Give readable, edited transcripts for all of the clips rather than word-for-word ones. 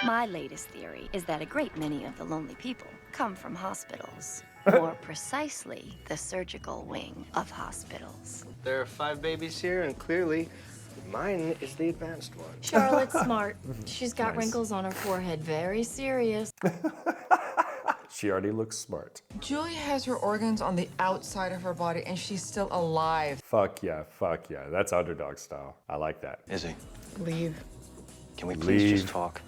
My latest theory is that a great many of the lonely people come from hospitals. More precisely, the surgical wing of hospitals. There are 5 babies here, and clearly, mine is the advanced one. Charlotte's smart. She's got Nice. wrinkles on her forehead. Very serious. She already looks smart. Julie has her organs on the outside of her body, and she's still alive. Fuck yeah, fuck yeah. That's underdog style. I like that. Izzy, Leave. can we please Leave. just talk?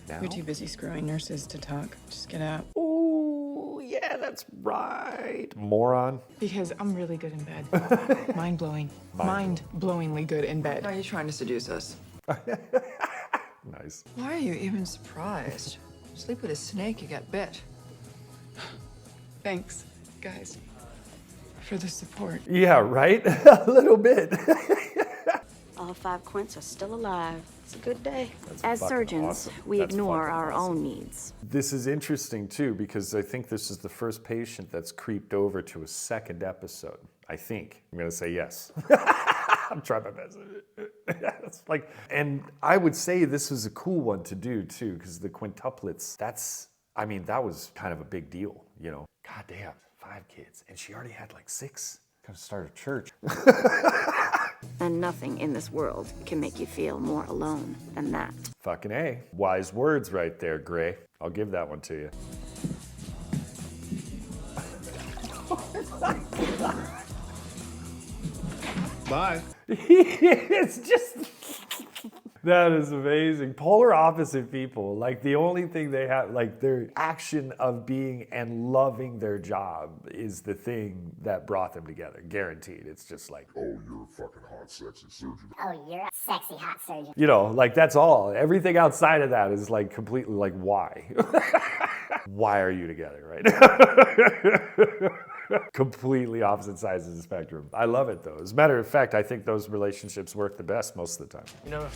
Now? You're too busy screwing nurses to talk. Just get out. Ooh, yeah, that's right. Moron. Because I'm really good in bed. Mind-blowing. Mind-blowingly good in bed. Are you trying to seduce us? Nice. Why are you even surprised? Sleep with a snake, you get bit. Thanks, guys, for the support. Yeah, right? A little bit. All 5 quints are still alive. It's a good day. As fucking surgeons, awesome. we That's ignore fucking our awesome. own needs. This is interesting too, because I think this is the first patient that's creeped over to a second episode. I think. I'm gonna say yes. I'm trying my best. It's like, and I would say this was a cool one to do too, because the quintuplets, that was kind of a big deal, you know. God damn, 5 kids. And she already had like 6. Gotta start a church. And nothing in this world can make you feel more alone than that. Fucking A. Wise words right there, Gray. I'll give that one to you. Bye. It's just... That is amazing. Polar opposite people. Like the only thing they have, like their action of being and loving their job is the thing that brought them together. Guaranteed. It's just like, Oh, you're a fucking hot, sexy surgeon. Oh, you're a sexy hot surgeon. you know, like that's all. Everything outside of that is like completely like, why? Why are you together right now? Completely opposite sides of the spectrum. I love it though. As a matter of fact, I think those relationships work the best most of the time. You know,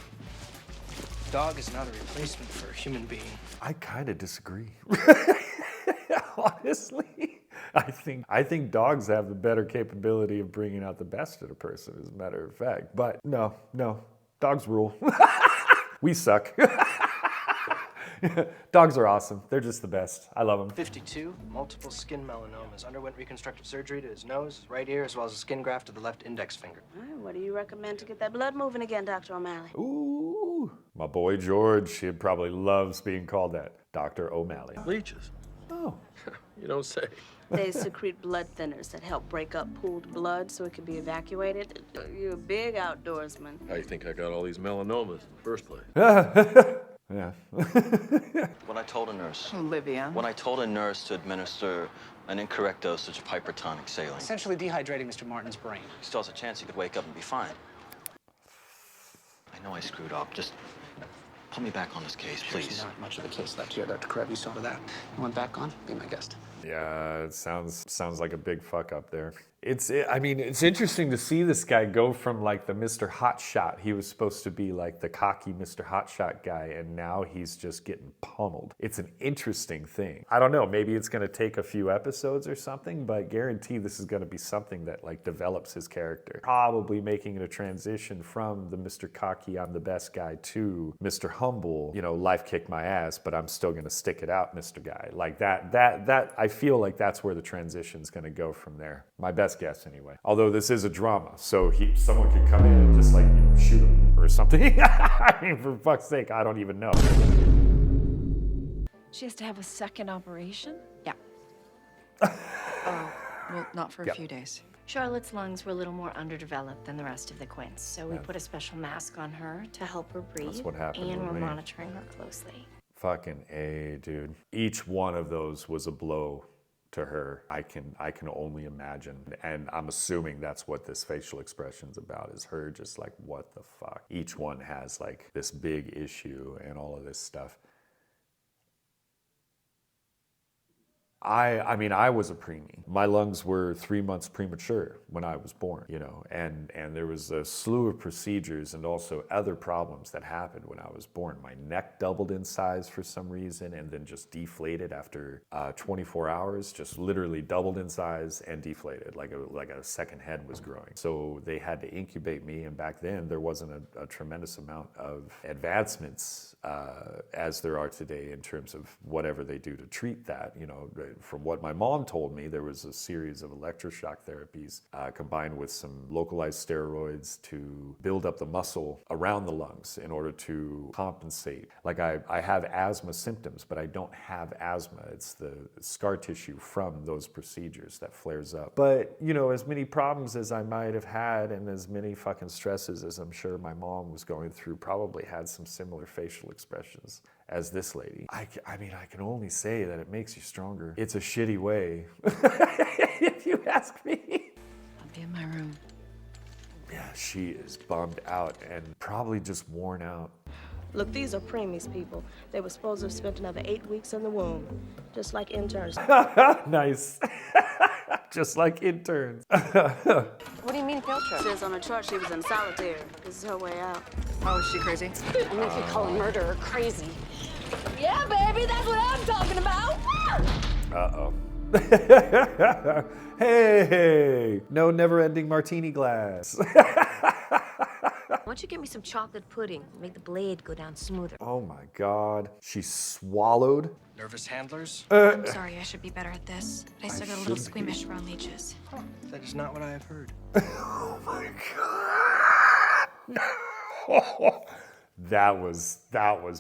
dog is not a replacement for a human being. I kind of disagree. Honestly, I think dogs have the better capability of bringing out the best in a person, as a matter of fact. But no, dogs rule. We suck. Dogs are awesome. They're just the best. I love them. 52, multiple skin melanomas. Underwent reconstructive surgery to his nose, his right ear, as well as a skin graft to the left index finger. All right, what do you recommend to get that blood moving again, Dr. O'Malley? Ooh, my boy George, he probably loves being called that. Dr. O'Malley. Leeches. Oh. You don't say. They secrete blood thinners that help break up pooled blood so it can be evacuated. You're a big outdoorsman. How you think I got all these melanomas in the first place? Yeah. When I told a nurse Olivia. to administer an incorrect dosage of hypertonic saline, Essentially dehydrating Mr. Martin's brain. he still has a chance he could wake up and be fine. I know I screwed up. Just put me back on this case, please. There's not much of a case left here, Dr. KAREV. You saw to that. You want back on? Be my guest. Yeah, it sounds like a big fuck up there. It's interesting to see this guy go from like the Mr. Hotshot. He was supposed to be like the cocky Mr. Hotshot guy, and now he's just getting pummeled. It's an interesting thing. I don't know, maybe it's gonna take a few episodes or something, but guarantee this is gonna be something that like develops his character. Probably making it a transition from the Mr. Cocky, I'm the best guy to Mr. Humble, you know, life kicked my ass, but I'm still gonna stick it out, Mr. Guy. Like that, I feel like that's where the transition's gonna go from there. My best guess anyway. Although this is a drama, so someone could come in and just like, you know, shoot him or something. I mean, for fuck's sake, I don't even know. She has to have a second operation? Yeah. Oh, well, not for a Yep. few days. Charlotte's lungs were a little more underdeveloped than the rest of the quints, so we put a special mask on her to help her breathe. That's what happened and with we're me. monitoring her closely. Fucking A, dude. Each one of those was a blow to her. I can only imagine. And I'm assuming that's what this facial expression's about, is her just like, what the fuck? Each one has like this big issue and all of this stuff. I mean, I was a preemie. My lungs were 3 months premature when I was born, and there was a slew of procedures and also other problems that happened when I was born. My neck doubled in size for some reason and then just deflated after 24 hours, just literally doubled in size and deflated, like a second head was growing. So they had to incubate me, and back then there wasn't a tremendous amount of advancements as there are today in terms of whatever they do to treat that. From what my mom told me, there was a series of electroshock therapies combined with some localized steroids to build up the muscle around the lungs in order to compensate. Like I have asthma symptoms, but I don't have asthma. It's the scar tissue from those procedures that flares up. But, as many problems as I might have had and as many fucking stresses as I'm sure my mom was going through, probably had some similar facial expressions as this lady. I mean, I can only say that it makes you stronger. It's a shitty way, if you ask me. I'll be in my room. Yeah, she is bummed out and probably just worn out. Look, these are preemies, people. They were supposed to have spent another 8 weeks in the womb, just like interns. Nice. Just like interns. What do you mean field trip? Says on the chart she was in solitary. This is her way out. Oh, is she crazy? I mean, if you call a murderer crazy. Yeah, baby, that's what I'm talking about. Uh-oh. Hey, no never-ending martini glass. Why don't you get me some chocolate pudding? Make the blade go down smoother. Oh my God. She swallowed. Nervous handlers? I'm sorry, I should be better at this. I still got a little squeamish around leeches. Huh, that is not what I have heard. Oh my God. That was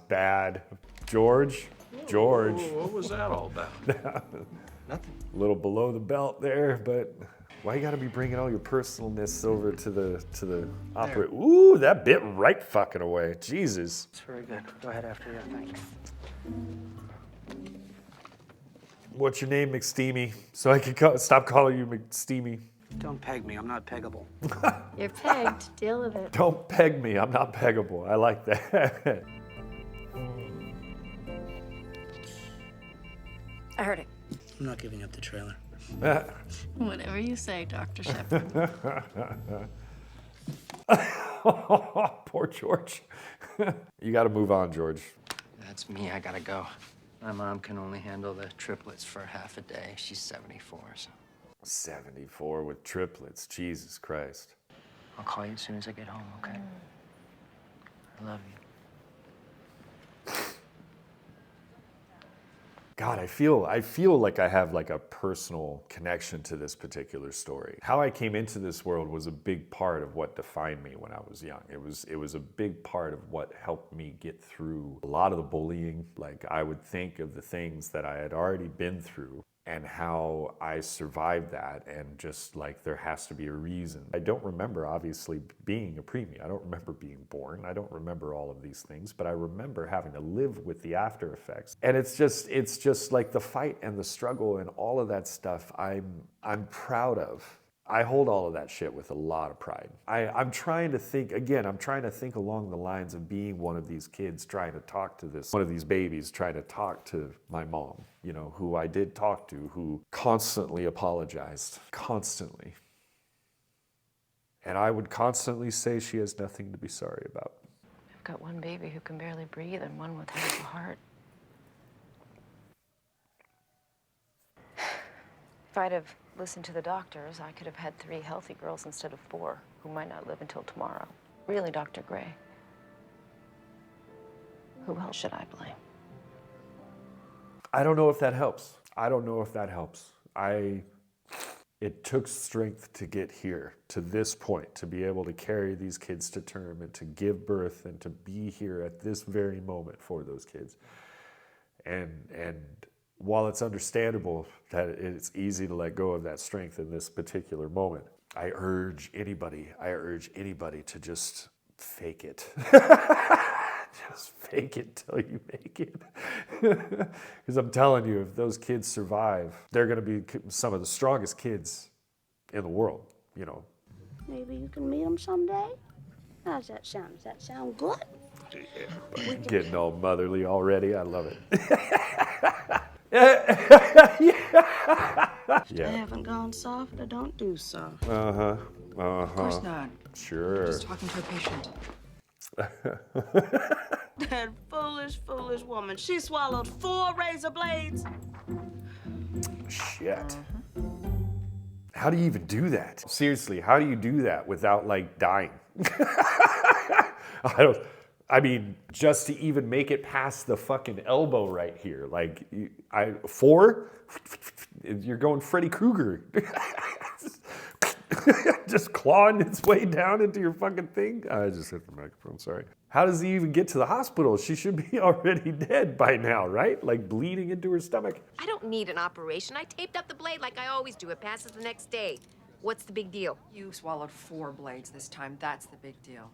bad. George. What was that all about? Nothing. A little below the belt there, but why you gotta be bringing all your personalness over to the opera? Ooh, that bit right fucking away. Jesus. It's very good. Go ahead after you. Thanks. What's your name, McSteamy? So I can stop calling you McSteamy. Don't peg me. I'm not peggable. You're pegged. Deal with it. Don't peg me. I'm not peggable. I like that. I heard it. I'm not giving up the trailer. Whatever you say, Dr. Shepard. Poor George. You got to move on, George. That's me. I gotta go. My mom can only handle the triplets for half a day. She's 74, so. 74 with triplets. Jesus Christ. I'll call you as soon as I get home, okay? I love you. God, I feel like I have like a personal connection to this particular story. How I came into this world was a big part of what defined me when I was young. It was a big part of what helped me get through a lot of the bullying. Like I would think of the things that I had already been through and how I survived that, and just like there has to be a reason. I don't remember obviously being a preemie. I don't remember being born. I don't remember all of these things, but I remember having to live with the after effects. And it's just like the fight and the struggle and all of that stuff I'm proud of. I hold all of that shit with a lot of pride. I'm trying to think along the lines of being one of these kids trying to talk to one of these babies trying to talk to my mom, who I did talk to, who constantly apologized, constantly. And I would constantly say she has nothing to be sorry about. I've got one baby who can barely breathe and one with half a heart. If I'd have listened to the doctors, I could have had 3 healthy girls instead of 4 who might not live until tomorrow. Really, Dr. Gray, who else should I blame? I don't know if that helps. It took strength to get here, to this point, to be able to carry these kids to term and to give birth and to be here at this very moment for those kids. And while it's understandable that it's easy to let go of that strength in this particular moment, I urge anybody to just fake it. Just fake it till you make it. Because I'm telling you, if those kids survive, they're going to be some of the strongest kids in the world, Maybe you can meet them someday. How's that sound? Does that sound good? Yeah, getting all motherly already. I love it. Yeah. I haven't gone soft, I don't do soft. Uh-huh. Uh-huh. Of course not. Sure. Just talking to a patient. That foolish, foolish woman. She swallowed 4 razor blades. Shit. How do you even do that? Seriously, how do you do that without like dying? I mean, just to even make it past the fucking elbow right here. Like, 4? You're going Freddy Krueger. Just clawing its way down into your fucking thing. I just hit the microphone, sorry. How does he even get to the hospital? She should be already dead by now, right? Like bleeding into her stomach. I don't need an operation. I taped up the blade like I always do. It passes the next day. What's the big deal? You swallowed 4 blades this time. That's the big deal.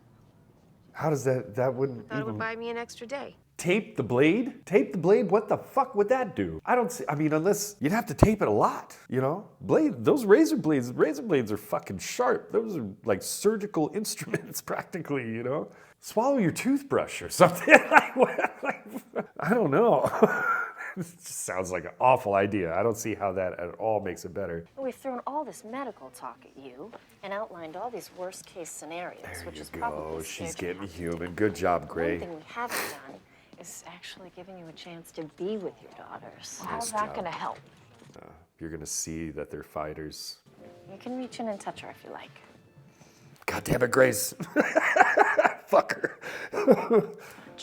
How does that wouldn't Thought it even... would buy me an extra day. Tape the blade? Tape the blade? What the fuck would that do? I don't see, I mean, unless you'd have to tape it a lot, you know? Those razor blades are fucking sharp. Those are like surgical instruments practically, you know? Swallow your toothbrush or something. I don't know. This just sounds like an awful idea. I don't see how that at all makes it better. We've thrown all this medical talk at you and outlined all these worst-case scenarios, which is probably She's getting human. Good job, Gray. One thing we haven't done is actually giving you a chance to be with your daughters. Well, how's that gonna help? You're gonna see that they're fighters. You can reach in and touch her if you like. God damn it, Grace. Fuck her.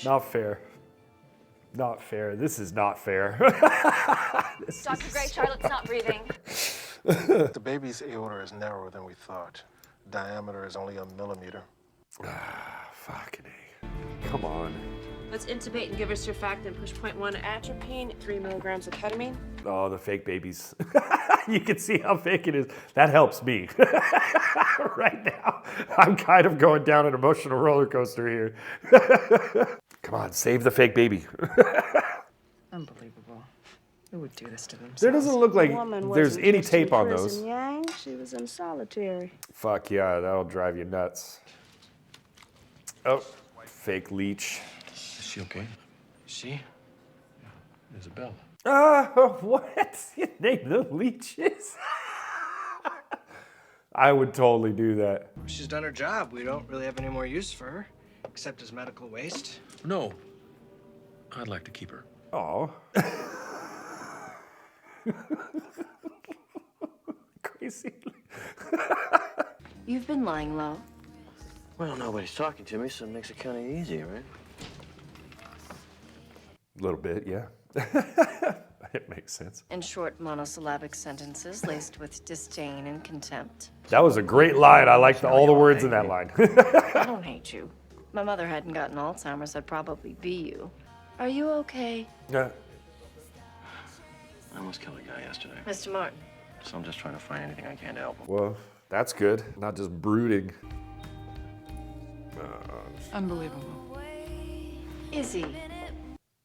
Not fair. Not fair. This is not fair. Dr. Gray, Charlotte's not breathing. The baby's aorta is narrower than we thought. Diameter is only 1 millimeter. Fucking A. Come on. Let's intubate and give her surfactant, push 0.1 atropine, 3 milligrams of ketamine. Oh, the fake babies. You can see how fake it is. That helps me. Right now, I'm kind of going down an emotional roller coaster here. Come on, save the fake baby. Unbelievable. Who would do this to themselves? There doesn't look like Woman there's wasn't any just in tape on prison, those. Yang. She was in solitary. Fuck yeah, that'll drive you nuts. Oh, fake leech. Is she okay? She? Yeah, Isabella. What? You name the leeches? I would totally do that. She's done her job. We don't really have any more use for her, except as medical waste. No. I'd like to keep her. Oh. Crazy. You've been lying low. Well, nobody's talking to me, so it makes it kind of easy, right? A little bit, yeah. It makes sense. In short monosyllabic sentences laced with disdain and contempt. That was a great line. I liked all the words in that line. I don't hate you. My mother hadn't gotten Alzheimer's, I'd probably be you. Are you okay? Yeah. I almost killed a guy yesterday. Mr. Martin. So I'm just trying to find anything I can to help him. Well, that's good. Not just brooding. Unbelievable. Izzy.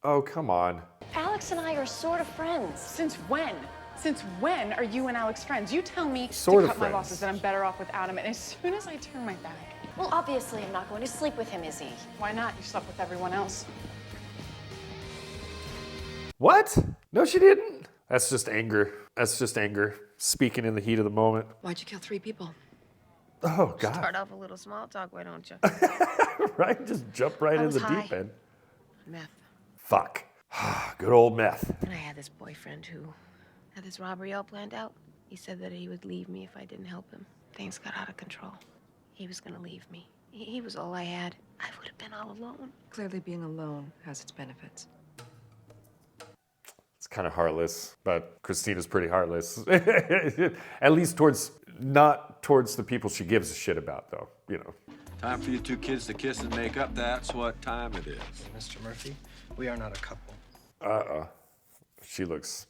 Oh, come on. Alex and I are sort of friends. Since when? Since when are you and Alex friends? You tell me Sort to of cut my friends. losses, that I'm better off with Adam, and as soon as I turn my back. Well, obviously I'm not going to sleep with him, Izzy. Why not? You slept with everyone else. What? No, she didn't. That's just anger. That's just anger. Speaking in the heat of the moment. Why'd you kill 3 people? Oh, God. Start off a little small talk, why don't you? Right? Just jump right I in was the high. deep end. Meth. Fuck. Good old meth. And I had this boyfriend who had this robbery all planned out. He said that he would leave me if I didn't help him. Things got out of control. He was gonna leave me. He was all I had. I would have been all alone. Clearly being alone has its benefits. It's kind of heartless, but Christina's pretty heartless. At least not towards the people she gives a shit about, though, you know. Time for you 2 kids to kiss and make up. That's what time it is. Mr. Murphy, we are not a couple. She looks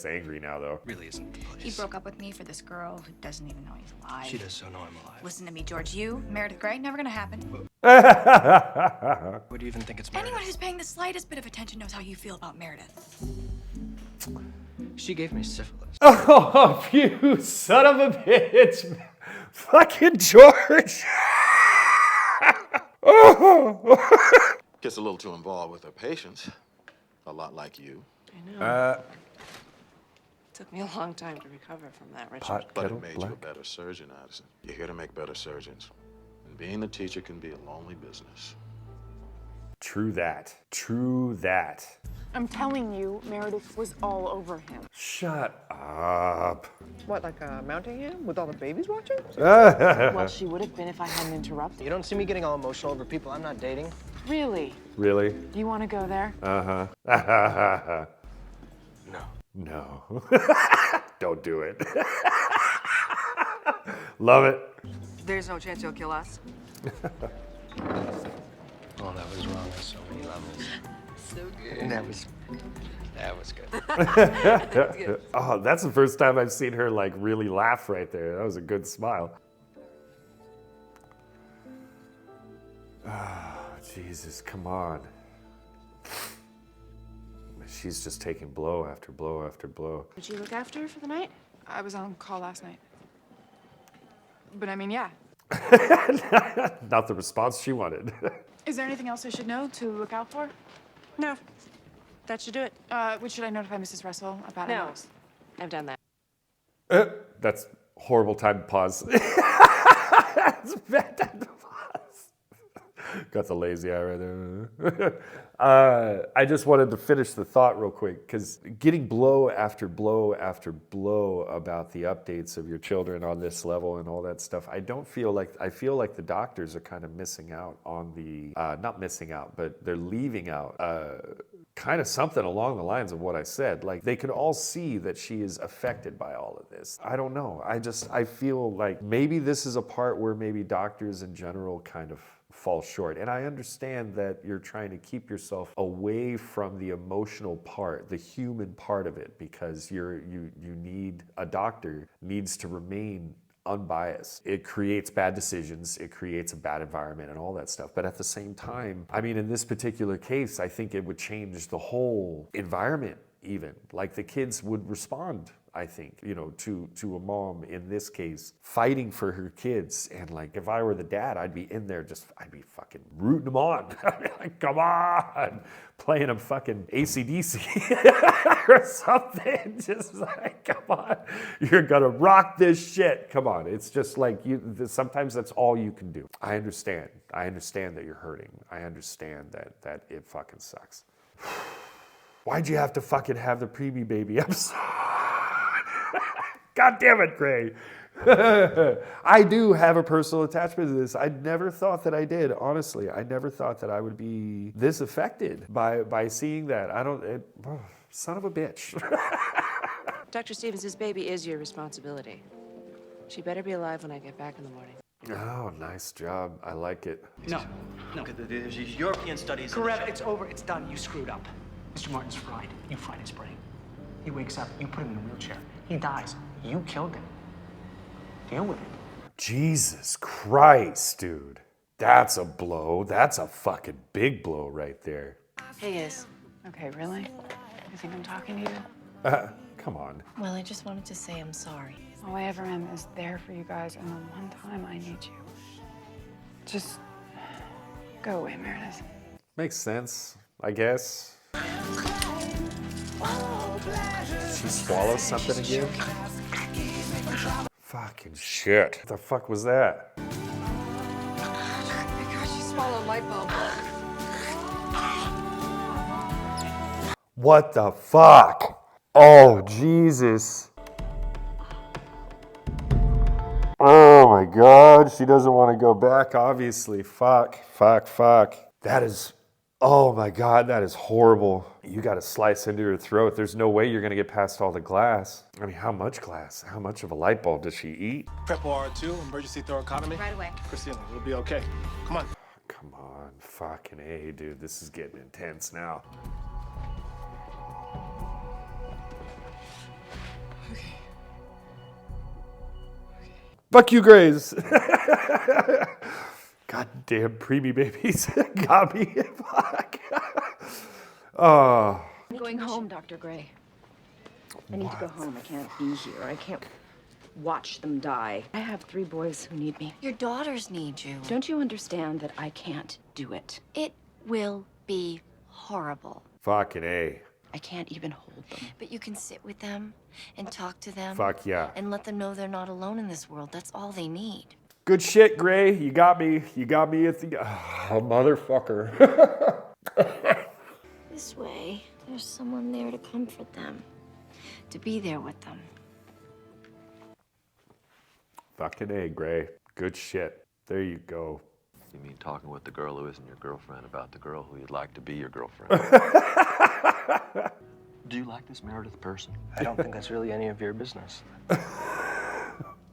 angry now, though. Really isn't the place. He broke up with me for this girl who doesn't even know he's alive. She does so know I'm alive. Listen to me, George. You, Meredith Grey, never gonna happen. What do you even think it's Meredith? Anyone who's paying the slightest bit of attention knows how you feel about Meredith. She gave me syphilis. Oh, you son of a bitch. Fucking George. Gets a little too involved with her patients. A lot like you. I know. Took me a long time to recover from that, Richard. Pot But kettle it made black. you a better surgeon, Addison. You're here to make better surgeons. And being a teacher can be a lonely business. True that. True that. I'm telling you, Meredith was all over him. Shut up. What, like mounting him with all the babies watching? Well, she would have been if I hadn't interrupted. You don't see me getting all emotional over people I'm not dating. Really? Really? Do you want to go there? Uh-huh. No. No. Don't do it. Love it. There's no chance he'll kill us. Oh, that was wrong on so many levels. So good. That was good. Oh, that's the first time I've seen her like really laugh right there. That was a good smile. Oh, Jesus, come on. She's just taking blow after blow after blow. Did you look after her for the night? I was on call last night. But I mean, yeah. Not the response she wanted. Is there anything else I should know to look out for? No. That should do it. Which should I notify Mrs. Russell about? No. I've done that. That's horrible time to pause. That's a bad time to pause. Got the lazy eye right there. I just wanted to finish the thought real quick, because getting blow after blow after blow about the updates of your children on this level and all that stuff, I feel like the doctors are kind of missing out on the, not missing out, but they're leaving out kind of something along the lines of what I said. Like, they could all see that she is affected by all of this. I don't know. I feel like maybe this is a part where maybe doctors in general kind of fall short. And I understand that you're trying to keep yourself away from the emotional part, the human part of it, because you need, a doctor needs to remain unbiased. It creates bad decisions, it creates a bad environment and all that stuff. But at the same time, I mean, in this particular case, I think it would change the whole environment even. Like, the kids would respond, I think, you know, to a mom in this case fighting for her kids. And like, if I were the dad, I'd be in there I'd be fucking rooting them on. I'd be like, come on, playing them fucking AC/DC or something. Just like, come on, you're gonna rock this shit. Come on. It's just like, sometimes that's all you can do. I understand that you're hurting. I understand that it fucking sucks. Why'd you have to fucking have the preemie baby episode? God damn it, Gray. I do have a personal attachment to this. I never thought that I did, honestly. I never thought that I would be this affected by seeing that. Son of a bitch. Dr. Stevens' baby is your responsibility. She better be alive when I get back in the morning. Oh, nice job. I like it. No. There's these European studies. KAREV, it's over. It's done. You screwed up. Mr. Martin's fried. You fried his brain. He wakes up. You put him in a wheelchair. He dies. You killed him. Deal with it. Jesus Christ, dude. That's a blow. That's a fucking big blow right there. Hey, Iz. Okay, really? You think I'm talking to you? Come on. Well, I just wanted to say I'm sorry. All I ever am is there for you guys, and the one time I need you. Just go away, Meredith. Makes sense, I guess. She swallow something again? Fucking shit. What the fuck was that? Oh my gosh, she swallowed light bulb. What the fuck? Oh, Jesus. Oh my God, she doesn't want to go back, obviously. Fuck. That is, oh my God, that is horrible. You got to slice into her throat. There's no way you're going to get past all the glass. I mean, how much glass? How much of a light bulb does she eat? Prep R2, emergency thoracotomy. Right away. Christina, we'll be okay. Come on. Come on, fucking A, dude. This is getting intense now. Fuck you, Greys. Goddamn preemie babies got me. Fuck. Oh. I'm going home, Dr. Gray. I need to go home. I can't be here. I can't watch them die. I have 3 boys who need me. Your daughters need you. Don't you understand that I can't do it? It will be horrible. Fucking A. I can't even hold them. But you can sit with them and talk to them. Fuck yeah. And let them know they're not alone in this world. That's all they need. Good shit, Gray. You got me. You got me at the... Oh, motherfucker. This way, there's someone there to comfort them, to be there with them. Fucking A, Gray. Good shit. There you go. You mean talking with the girl who isn't your girlfriend about the girl who you'd like to be your girlfriend? Do you like this Meredith person? I don't think that's really any of your business.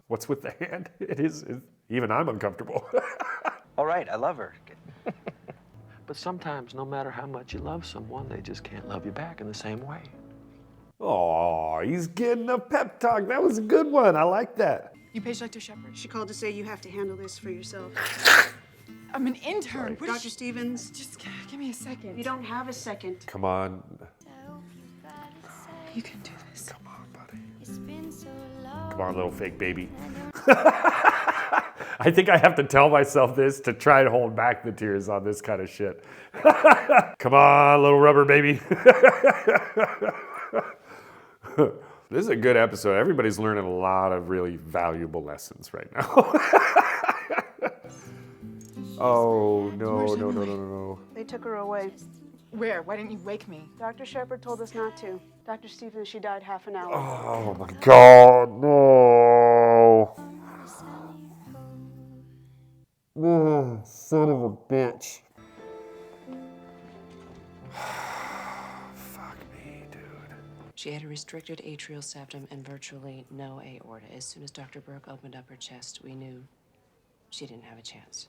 What's with the hand? It is. Even I'm uncomfortable. All right, I love her. But sometimes, no matter how much you love someone, they just can't love you back in the same way. Oh, he's getting a pep talk. That was a good one. I like that. You page Dr. Shepard. She called to say you have to handle this for yourself. I'm an intern. Dr. Stevens. Just give me a second. You don't have a second. Come on. You can do this. Come on, buddy. Come on, little fake baby. I think I have to tell myself this to try and hold back the tears on this kind of shit. Come on, little rubber baby. This is a good episode. Everybody's learning a lot of really valuable lessons right now. Oh, no. They took her away. Where? Why didn't you wake me? Dr. Shepard told us not to. Dr. Stevens, she died half an hour. Oh my God, no. Oh, son of a bitch. Fuck me, dude. She had a restricted atrial septum and virtually no aorta. As soon as Dr. Burke opened up her chest, we knew she didn't have a chance.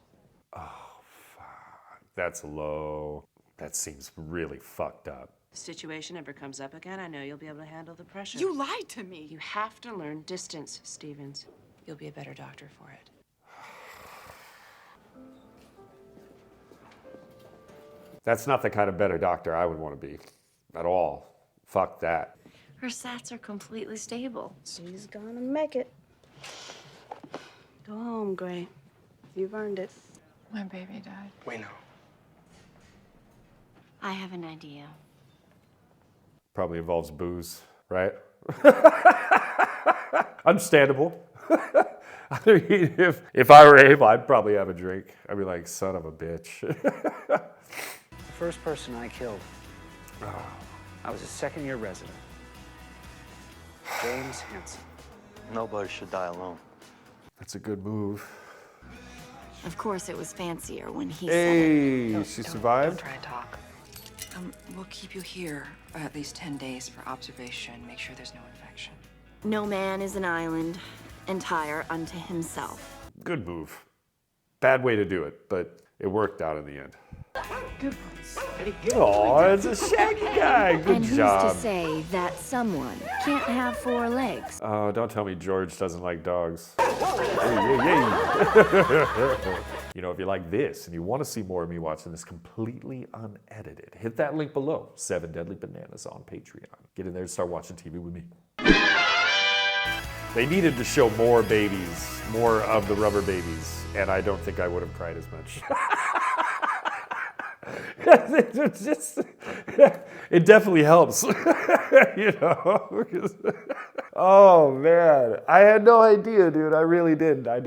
Oh, fuck. That's low. That seems really fucked up. If the situation ever comes up again, I know you'll be able to handle the pressure. You lied to me. You have to learn distance, Stevens. You'll be a better doctor for it. That's not the kind of better doctor I would want to be. At all. Fuck that. Her sats are completely stable. She's gonna make it. Go home, Gray. You've earned it. My baby died. We know. I have an idea. Probably involves booze, right? Understandable. I mean, if I were able, I'd probably have a drink. I'd be like, son of a bitch. The first person I killed, I was a second-year resident. James Hansen. Nobody should die alone. That's a good move. Of course, it was fancier when he Hey, said it. she survived? Don't try to talk. We'll keep you here at least 10 days for observation. Make sure there's no infection. No man is an island, entire unto himself. Good move. Bad way to do it, but it worked out in the end. Good Oh, it's a shaggy guy. Good and job. who's to say that someone can't have 4 legs? Oh, don't tell me George doesn't like dogs. Hey. You know, if you like this and you want to see more of me watching this completely unedited, hit that link below. 7 Deadly Bananas on Patreon. Get in there and start watching TV with me. They needed to show more babies, more of the rubber babies, and I don't think I would have cried as much. It definitely helps, you know. Oh man, I had no idea, dude. I really didn't. I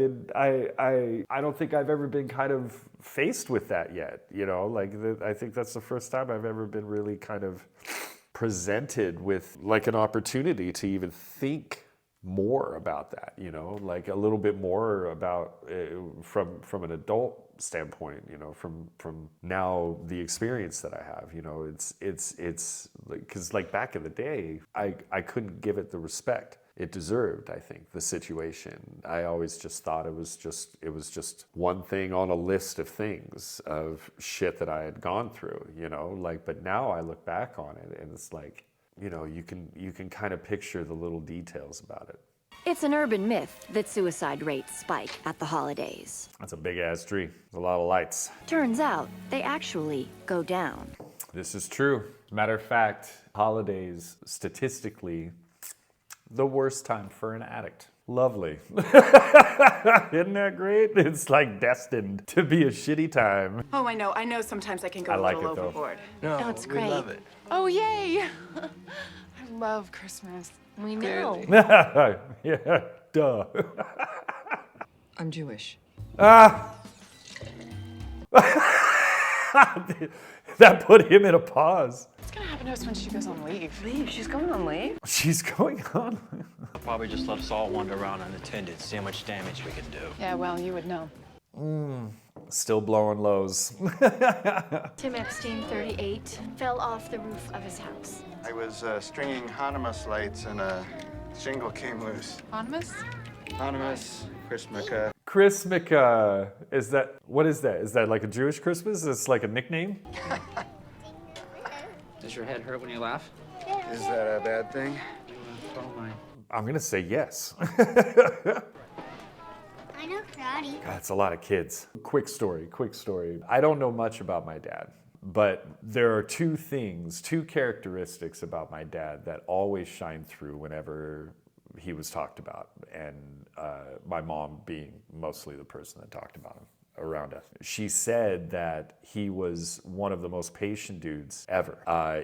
don't think I've ever been kind of faced with that yet. You know, like I think that's the first time I've ever been really kind of presented with like an opportunity to even think more about that. You know, like a little bit more about from an adult standpoint, you know, from now the experience that I have, you know, it's like, because like back in the day, I couldn't give it the respect it deserved. I think the situation, I always just thought it was just one thing on a list of things of shit that I had gone through, you know, like, but now I look back on it and it's like, you know, you can kind of picture the little details about it. It's an urban myth that suicide rates spike at the holidays. That's a big ass tree. There's a lot of lights. Turns out they actually go down. This is true. Matter of fact, holidays, statistically, the worst time for an addict. Lovely. Isn't that great? It's like destined to be a shitty time. Oh, I know sometimes I can go I a like little it, though. overboard. No, Oh, it's we great. love it. Oh, yay. I love Christmas. We know. Yeah, duh. I'm Jewish. Ah! That put him in a pause. What's gonna happen to us when she goes on leave? Leave? She's going on leave? She's going on. I'll probably just let us all wander around unattended, see how much damage we can do. Yeah, well, you would know. Still blowing lows. Tim Epstein, 38, fell off the roof of his house. I was stringing Hanumas lights and a shingle came loose. Anonymous? Hanumas, Christmaka. Christmaka. What is that? Is that like a Jewish Christmas? It's like a nickname? Does your head hurt when you laugh? Is that a bad thing? Don't mind. I'm gonna say yes. I know karate. That's a lot of kids. Quick story. I don't know much about my dad, but there are two characteristics about my dad that always shine through whenever he was talked about, and my mom being mostly the person that talked about him around us. She said that he was one of the most patient dudes ever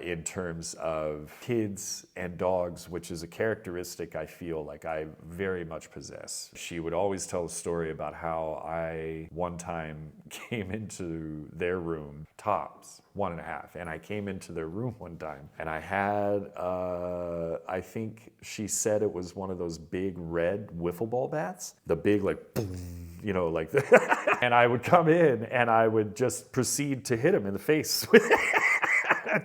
in terms of kids and dogs, which is a characteristic I feel like I very much possess. She would always tell a story about how I one time came into their room, tops, 1.5, and I came into their room one time and I had, I think she said it was one of those big red wiffle ball bats, the big like boom, you know, like that. And I would come in and I would just proceed to hit him in the face with it.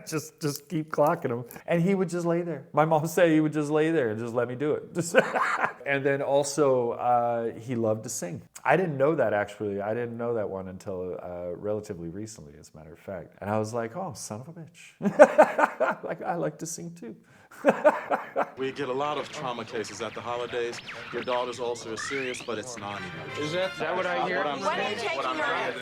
just keep clocking him. And he would just lay there. My mom said he would just lay there and just let me do it. And then also, he loved to sing. I didn't know that actually. I didn't know that one until relatively recently, as a matter of fact. And I was like, oh, son of a bitch. Like, I like to sing too. We get a lot of trauma cases at the holidays. Your daughter's ulcer is serious, but it's non-emergent. Is that what I hear?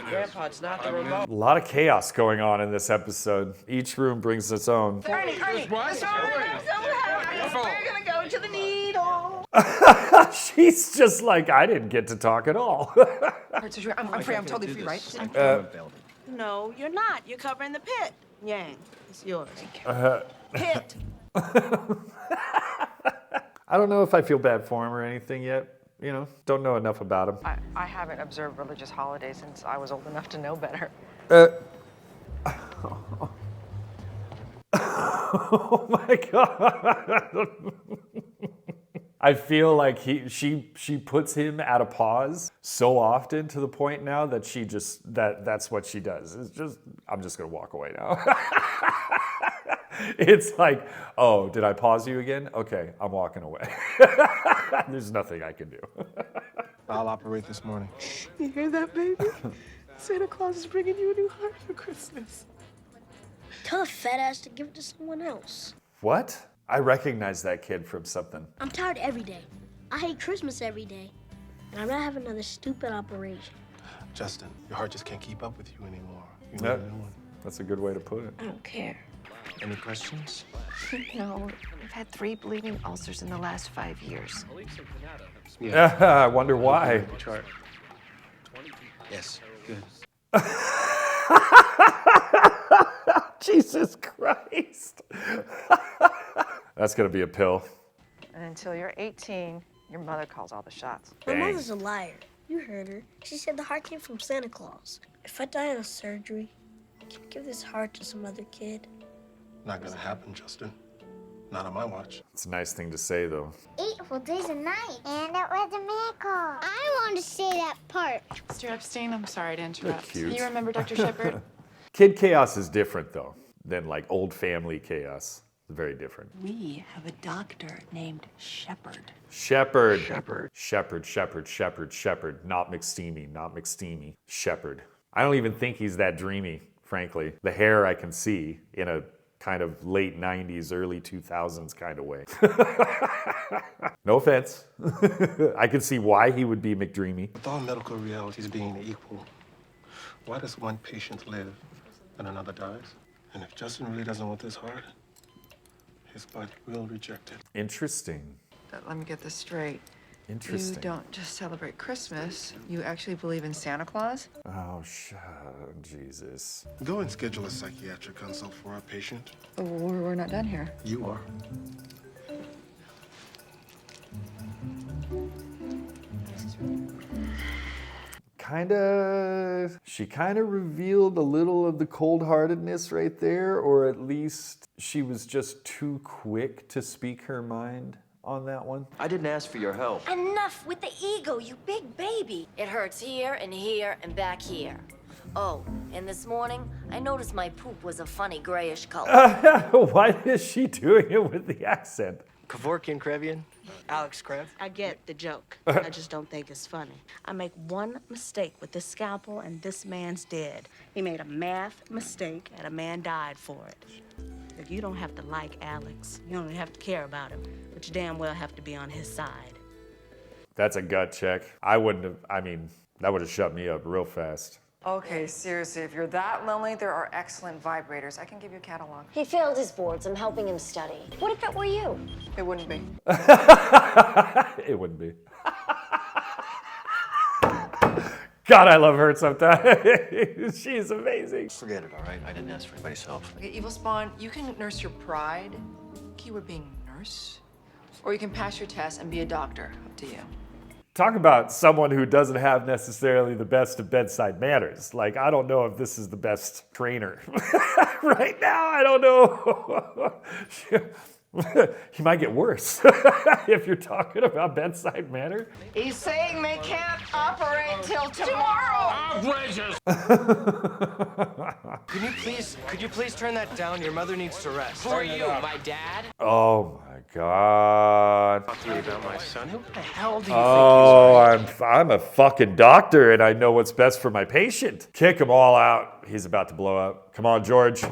Grandpa, it's not the remote. A lot of chaos going on in this episode. Each room brings its own. Ernie, we're gonna go to the needle. She's just like, I didn't get to talk at all. I'm free. I'm totally free, right? No, you're not. You're covering the pit. Yang, it's yours. Pit. I don't know if I feel bad for him or anything yet. You know, don't know enough about him. I haven't observed religious holidays since I was old enough to know better. Oh my God. I feel like she puts him at a pause so often to the point now that that's what she does. It's just, I'm just gonna walk away now. It's like, oh, did I pause you again? Okay, I'm walking away. There's nothing I can do. I'll operate this morning. You hear that, baby? Santa Claus is bringing you a new heart for Christmas. Tell the fat ass to give it to someone else. What? I recognize that kid from something. I'm tired every day. I hate Christmas every day. And I'm not having another stupid operation. Justin, your heart just can't keep up with you anymore. You need Yeah, a new one. that's a good way to put it. I don't care. Any questions? No, we've had 3 bleeding ulcers in the last 5 years. Yeah, I wonder why. Chart. Yes, good. Jesus Christ. That's gonna be a pill. And until you're 18, your mother calls all the shots. My mother's a liar. You heard her. She said the heart came from Santa Claus. If I die in a surgery, can you give this heart to some other kid? Not gonna happen, Justin. Not on my watch. It's a nice thing to say, though. 8 full days and nights. And it was a miracle. I want to say that part. Mr. Epstein, I'm sorry to interrupt. cute. You remember Dr. Shepard? Kid chaos is different, though, than like old family chaos. It's very different. We have a doctor named Shepard. Shepard. Shepard. Not McSteamy. Shepard. I don't even think he's that dreamy, frankly. The hair I can see in a kind of late 90s, early 2000s kind of way. No offense. I can see why he would be McDreamy. With all medical realities being equal, why does one patient live and another dies? And if Justin really doesn't want this heart, his body will reject it. Interesting. Let me get this straight. Interesting. You don't just celebrate Christmas, you actually believe in Santa Claus? Oh, Jesus. Go and schedule a psychiatric consult for our patient. Oh, we're not done here. You are. She kind of revealed a little of the cold-heartedness right there, or at least she was just too quick to speak her mind on that one. I didn't ask for your help. Enough with the ego, you big baby. It hurts here and back here. Oh, and this morning, I noticed my poop was a funny grayish color. Why is she doing it with the accent? Kevorkian, Krevian, Alex Krev. I get the joke. I just don't think it's funny. I make one mistake with this scalpel and this man's dead. He made a math mistake and a man died for it. Look, you don't have to like Alex. You don't have to care about him, but you damn well have to be on his side. That's a gut check. I wouldn't have, I mean, that would have shut me up real fast. Okay, seriously, if you're that lonely, there are excellent vibrators. I can give you a catalog. He failed his boards. I'm helping him study. What if it were you? It wouldn't be. It wouldn't be. God, I love her sometimes. She's amazing. Forget it, all right? I didn't ask for anybody's help. Okay, Evil Spawn, you can nurse your pride, keyword being nurse, or you can pass your test and be a doctor. Up to you. Talk about someone who doesn't have necessarily the best of bedside manners. Like, I don't know if this is the best trainer. Right now, I don't know. He might get worse if you're talking about bedside manner. He's saying they can't operate till tomorrow. Outrageous! Could you please turn that down? Your mother needs to rest. Who are you, my dad? Oh my God. Talk to me about my son. Who the hell do you I'm a fucking doctor and I know what's best for my patient. Kick them all out. He's about to blow up. Come on, George.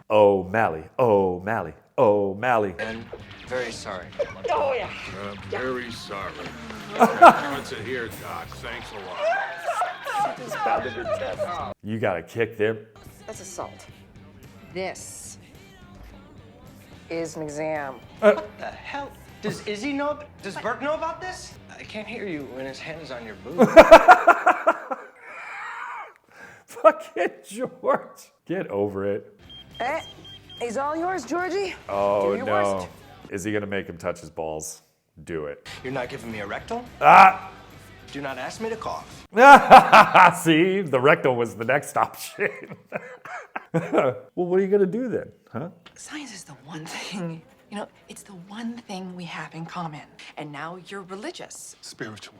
Oh, Mally. Oh, Mally. Oh, Mally. And very sorry. Oh, yeah. I'm very sorry. What's it here, Doc? Thanks a lot. You gotta kick them. That's assault. This is an exam. What the hell? Does Izzy know? Does Burke know about this? I can't hear you when his hand is on your boob. Fucking George. Get over it. Eh, he's all yours, Georgie. Oh, Do your no. worst. Is he gonna make him touch his balls? Do it. You're not giving me a rectal? Ah! Do not ask me to cough. See, the rectal was the next option. Well, what are you gonna do then, huh? Science is the one thing, you know, it's the one thing we have in common. And now you're religious. Spiritual.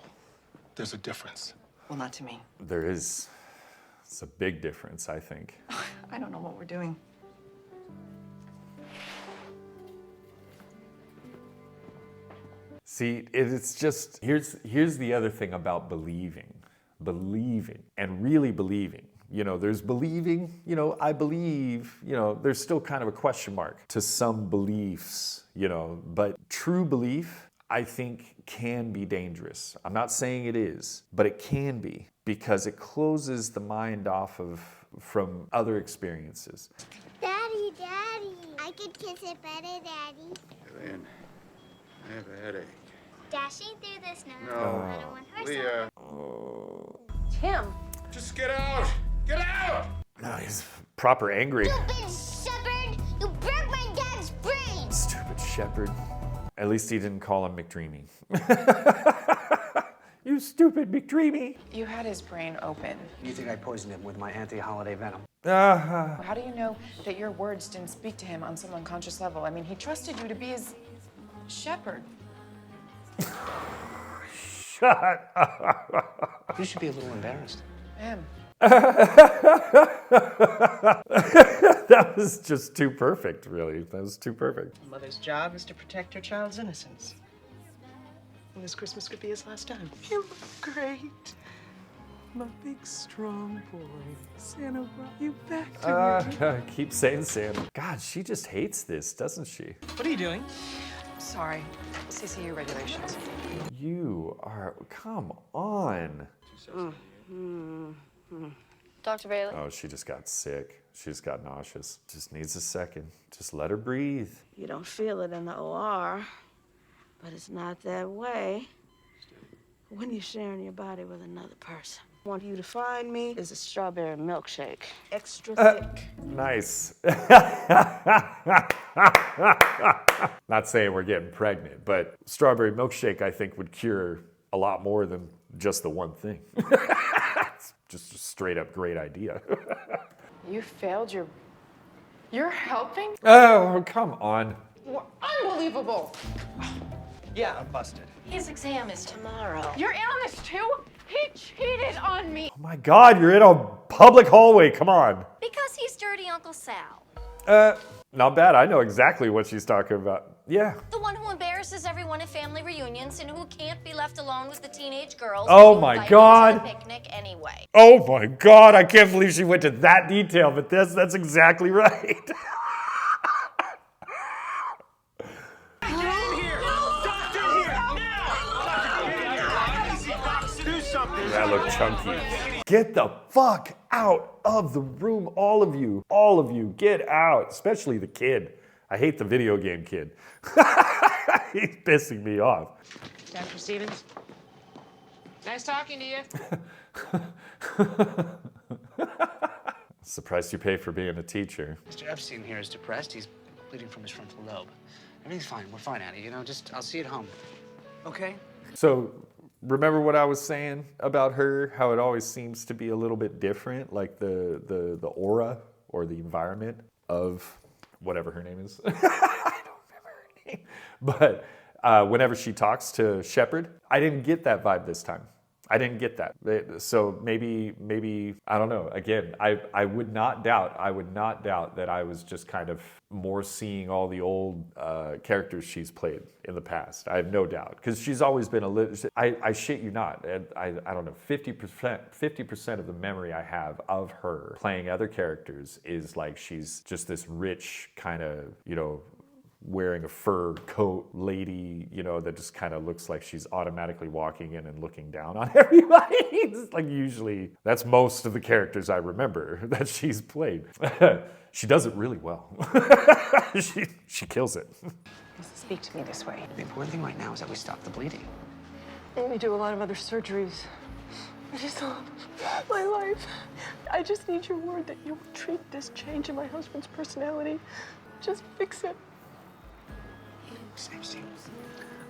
There's a difference. Well, not to me. There is. It's a big difference, I think. I don't know what we're doing. See, it's just, here's the other thing about believing and really believing. You know, there's believing, you know, I believe, you know, there's still kind of a question mark to some beliefs, you know, but true belief, I think, can be dangerous. I'm not saying it is, but it can be because it closes the mind off from other experiences. Daddy, I could kiss it better, Daddy. Lynn, I have a headache. Dashing through the snow. No, I don't want her Leah. Tim. Just get out! Get out! No, he's proper angry. You big shepherd! You broke my dad's brain! Stupid shepherd. At least he didn't call him McDreamy. You stupid McDreamy. You had his brain open. You think I poisoned him with my anti-holiday venom? How do you know that your words didn't speak to him on some unconscious level? I mean, he trusted you to be his shepherd. Shut up. You should be a little embarrassed. I am. That was just too perfect, really. That was too perfect. A mother's job is to protect her child's innocence. And this Christmas could be his last time. You look great. My big, strong boy. Santa brought you back to me. Keep saying Santa. God, she just hates this, doesn't she? What are you doing? Sorry. CCU regulations. You are, come on. Dr. Bailey? Oh, she just got sick. She just got nauseous. Just needs a second. Just let her breathe. You don't feel it in the OR, but it's not that way when you're sharing your body with another person. I want you to find me is a strawberry milkshake. Extra thick. Nice. Not saying we're getting pregnant, but strawberry milkshake I think would cure a lot more than just the one thing. It's just a straight up great idea. You failed your... You're helping? Oh, come on. Unbelievable! Yeah, I'm busted. His exam is tomorrow. You're in on this too? He cheated on me! Oh my God, you're in a public hallway, come on. Because he's dirty Uncle Sal. Not bad, I know exactly what she's talking about. Yeah. The one who embarrasses everyone at family reunions and who can't be left alone with the teenage girls. Oh who my invite him God. to the picnic anyway. Oh my God, I can't believe she went to that detail, but that's exactly right. That looked chunky. Get the fuck out of the room, all of you. All of you, get out, especially the kid. I hate the video game kid. He's pissing me off. Dr. Stevens? Nice talking to you. Surprised you pay for being a teacher. Mr. Epstein here is depressed. He's bleeding from his frontal lobe. Everything's fine. We're fine, Annie. You know, I'll see you at home. Okay? So, remember what I was saying about her? How it always seems to be a little bit different, like the aura or the environment of whatever her name is. I don't remember her name. But whenever she talks to Shepard, I didn't get that vibe this time. I didn't get that. So maybe I don't know. Again, I would not doubt that I was just kind of more seeing all the old characters she's played in the past. I have no doubt, because she's always been a little. I shit you not. I don't know. 50% of the memory I have of her playing other characters is like she's just this rich kind of, you know, wearing a fur coat lady, you know, that just kind of looks like she's automatically walking in and looking down on everybody. It's like usually that's most of the characters I remember that she's played. She does it really well. she kills it. Speak to me this way. The important thing right now is that we stop the bleeding. We do a lot of other surgeries. I just love my life. I just need your word that you will treat this change in my husband's personality. Just fix it. Steve,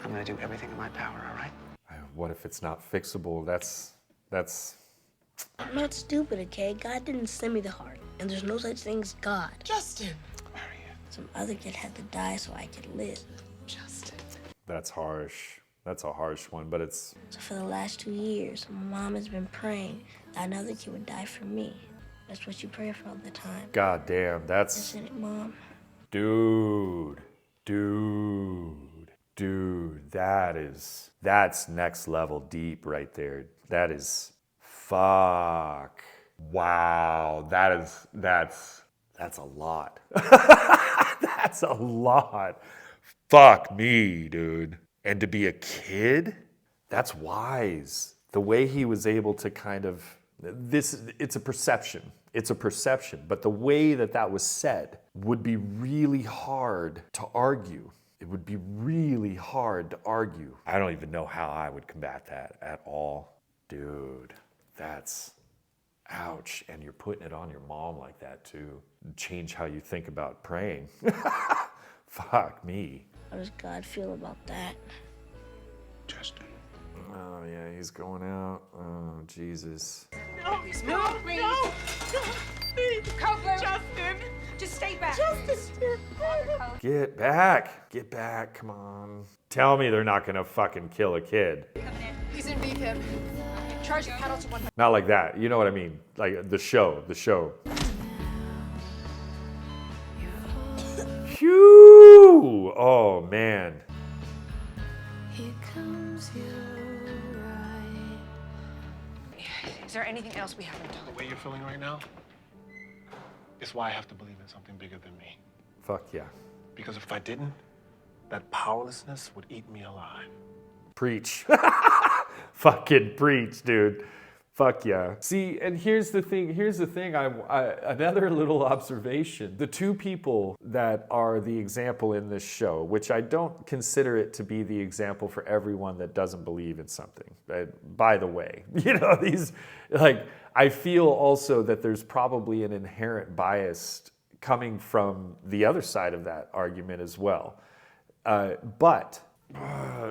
I'm gonna do everything in my power, all right? What if it's not fixable? That's... I'm not stupid, okay? God didn't send me the heart, and there's no such thing as God. Justin! Some other kid had to die so I could live. Justin. That's harsh. That's a harsh one, but it's... So for the last 2 years, Mom has been praying that another kid would die for me. That's what you pray for all the time. God damn, that's... Isn't it, Mom? Dude, that's next level deep right there. That is, fuck. Wow, that's a lot. That's a lot. Fuck me, dude. And to be a kid, that's wise. The way he was able to kind of, it's a perception. It's a perception, but the way that was said would be really hard to argue. It would be really hard to argue. I don't even know how I would combat that at all. Dude, that's ouch. And you're putting it on your mom like that too. Change how you think about praying. Fuck me. How does God feel about that? Justin. Oh yeah, he's going out. Oh, Jesus. No, please, no, please. No, please. Copeland. Justin. Just stay back. Justin. Get back, come on. Tell me they're not gonna fucking kill a kid. Please beat him. Charge the pedal to 100. Not like that, you know what I mean? Like the show. Phew! Oh man. Here comes your Is there anything else we haven't done? The way you're feeling right now is why I have to believe in something bigger than me. Fuck yeah. Because if I didn't, that powerlessness would eat me alive. Preach. Fucking preach, dude. Fuck yeah. See, and here's the thing, another little observation. The two people that are the example in this show, which I don't consider it to be the example for everyone that doesn't believe in something, by the way. You know, these, like, I feel also that there's probably an inherent bias coming from the other side of that argument as well. But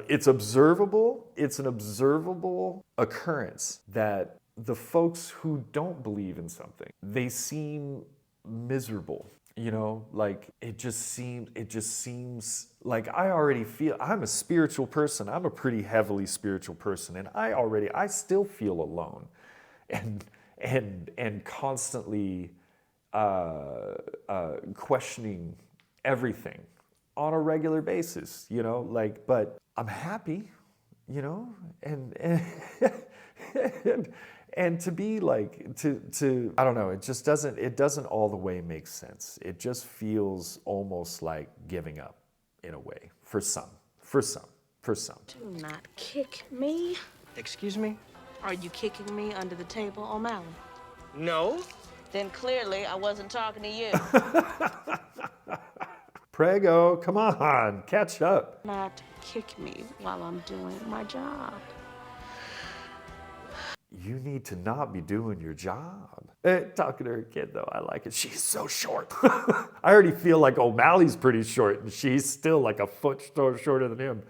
it's observable, it's an observable occurrence that the folks who don't believe in something, they seem miserable. You know, like it just seems like I already feel, I'm a spiritual person, I'm a pretty heavily spiritual person, and I still feel alone and constantly questioning everything on a regular basis, you know, like, but I'm happy, you know, and to be like, to I don't know, it doesn't all the way make sense. It just feels almost like giving up in a way, for some. Do not kick me. Excuse me? Are you kicking me under the table, O'Malley? No. Then clearly I wasn't talking to you. Prego, come on, catch up. Not kick me while I'm doing my job. You need to not be doing your job. Talking to her kid, though, I like it. She's so short. I already feel like O'Malley's pretty short, and she's still like a foot shorter than him.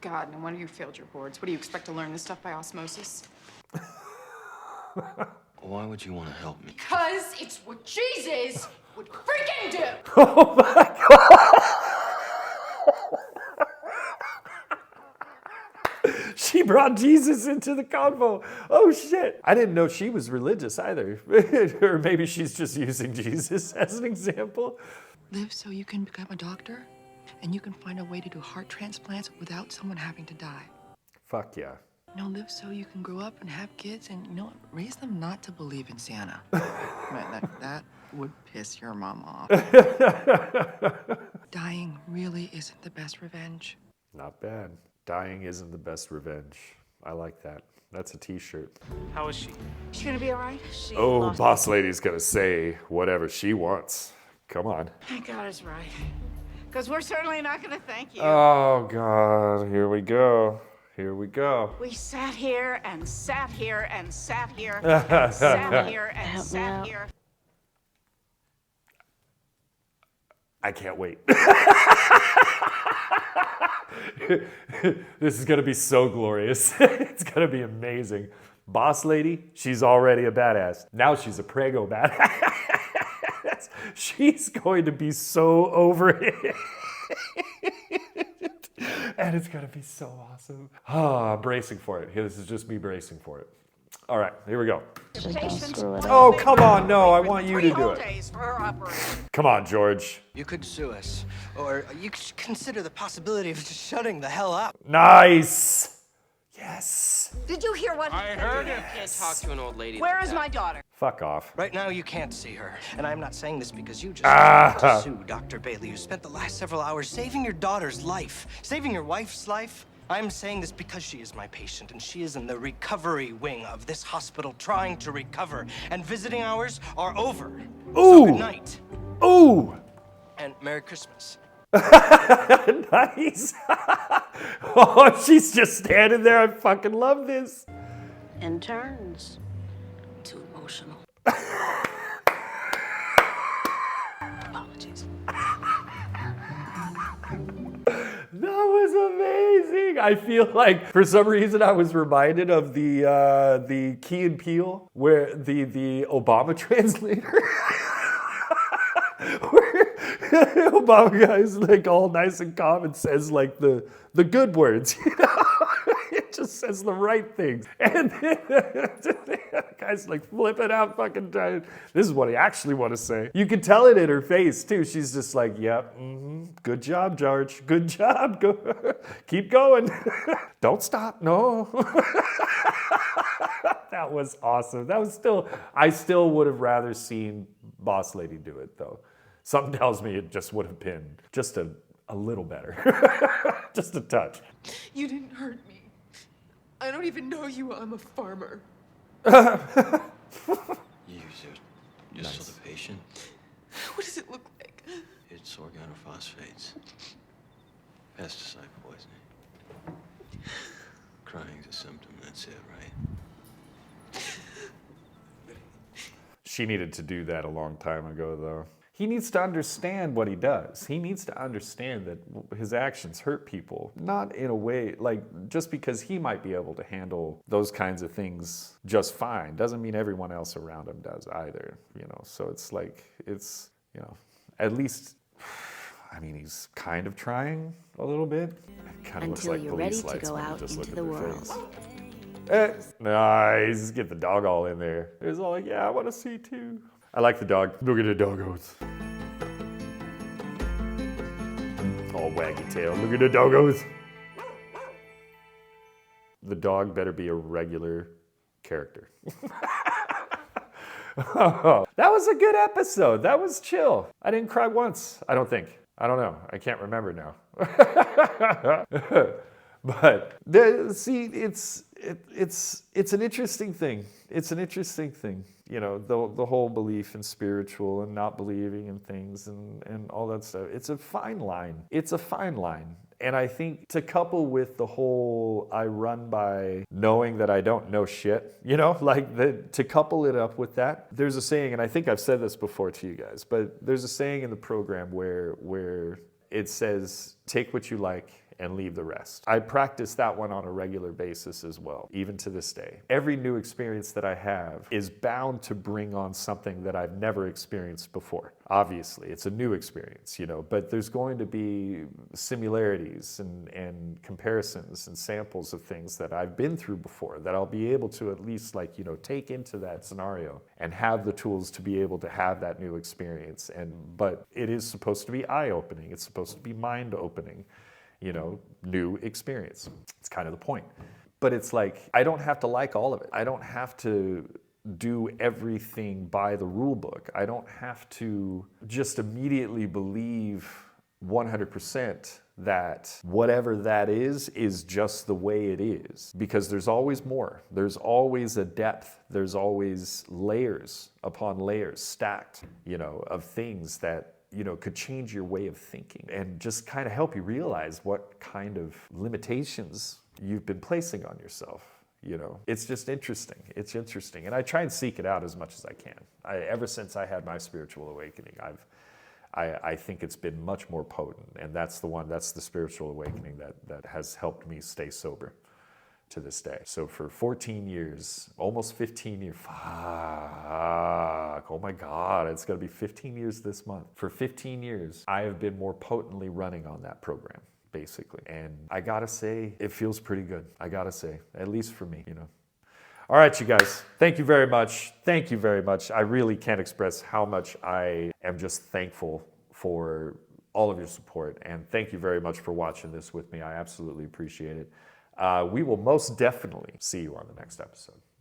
God, no wonder you failed your boards. What do you expect to learn this stuff by osmosis? Why would you want to help me? Because it's what Jesus would freaking do! Oh my God! She brought Jesus into the convo. Oh shit. I didn't know she was religious either. Or maybe she's just using Jesus as an example. Live so you can become a doctor and you can find a way to do heart transplants without someone having to die. Fuck yeah. You know, live so you can grow up and have kids and, you know, raise them not to believe in Santa. that would piss your mom off. Dying really isn't the best revenge. Not bad. Dying isn't the best revenge. I like that. That's a t-shirt. How is she? She gonna be all right? Oh, boss lady's gonna say whatever she wants. Come on. Thank God it's right. Because we're certainly not going to thank you. Oh, God. Here we go. Here we go. We sat here and sat here and sat here and sat here and sat here. I can't wait. This is going to be so glorious. It's going to be amazing. Boss lady, she's already a badass. Now she's a prego badass. She's going to be so over it. And it's going to be so awesome. Oh, I'm bracing for it. This is just me bracing for it. All right, here we go. Oh, come on. No, I want you to do it. Come on, George. You could sue us, or you could consider the possibility of just shutting the hell up. Nice. Yes. Did you hear what I heard him. Can't talk to an old lady. Where is my daughter? Fuck off. Right now, you can't see her. And I'm not saying this because you just wanted to sue Dr. Bailey. You spent the last several hours saving your daughter's life, saving your wife's life. I'm saying this because she is my patient, and she is in the recovery wing of this hospital trying to recover. And visiting hours are over. Ooh. So good night. Ooh. And Merry Christmas. Nice. Oh, she's just standing there. I fucking love this. Interns. Too emotional. Apologies. That was amazing. I feel like for some reason I was reminded of the Key and Peele, where the Obama translator. Where the Obama guy is like all nice and calm and says like the good words, you know? It just says the right things. And then the guy's like flipping out fucking trying. This is what he actually want to say. You can tell it in her face too. She's just like, yep, good job, George. Good job. Go. Keep going. Don't stop. No. That was awesome. That was I still would have rather seen Boss Lady do it though. Something tells me it just would have been just a little better. Just a touch. You didn't hurt me. I don't even know you. I'm a farmer. Just for the patient. What does it look like? It's organophosphates. Pesticide poisoning. Crying's a symptom, that's it, right? She needed to do that a long time ago, though. He needs to understand what he does. He needs to understand that his actions hurt people. Not in a way, like, just because he might be able to handle those kinds of things just fine doesn't mean everyone else around him does either, you know? So it's like, it's, you know, at least, I mean, he's kind of trying a little bit. It kind of looks Until like you're police ready to lights go when you out just into look the at their world. face. Nice, get the dog all in there. It was all like, yeah, I want to see too. I like the dog. Look at the doggos. All waggy tail. Look at the doggos. The dog better be a regular character. That was a good episode. That was chill. I didn't cry once, I don't think. I don't know. I can't remember now. But see, it's an interesting thing. It's an interesting thing, you know, the whole belief in spiritual and not believing in things and all that stuff. It's a fine line. It's a fine line. And I think to couple with the whole I run by knowing that I don't know shit, you know, like to couple it up with that, there's a saying, and I think I've said this before to you guys, but there's a saying in the program where it says, take what you like and leave the rest. I practice that one on a regular basis as well, even to this day. Every new experience that I have is bound to bring on something that I've never experienced before. Obviously, it's a new experience, you know, but there's going to be similarities and comparisons and samples of things that I've been through before that I'll be able to at least, like, you know, take into that scenario and have the tools to be able to have that new experience. But it is supposed to be eye-opening. It's supposed to be mind-opening. You know, new experience. It's kind of the point. But it's like, I don't have to like all of it. I don't have to do everything by the rule book. I don't have to just immediately believe 100% that whatever that is just the way it is. Because there's always more. There's always a depth. There's always layers upon layers stacked, you know, of things that, you know, could change your way of thinking and just kind of help you realize what kind of limitations you've been placing on yourself. You know, it's just interesting. It's interesting. And I try and seek it out as much as I can. Ever since I had my spiritual awakening, I think it's been much more potent. And that's the spiritual awakening that has helped me stay sober to this day. So for 14 years, almost 15 years, fuck, oh my God, it's gonna be 15 years this month. For 15 years, I have been more potently running on that program, basically. And I gotta say, it feels pretty good. I gotta say, at least for me, you know. All right, you guys, thank you very much. Thank you very much. I really can't express how much I am just thankful for all of your support. And thank you very much for watching this with me. I absolutely appreciate it. We will most definitely see you on the next episode.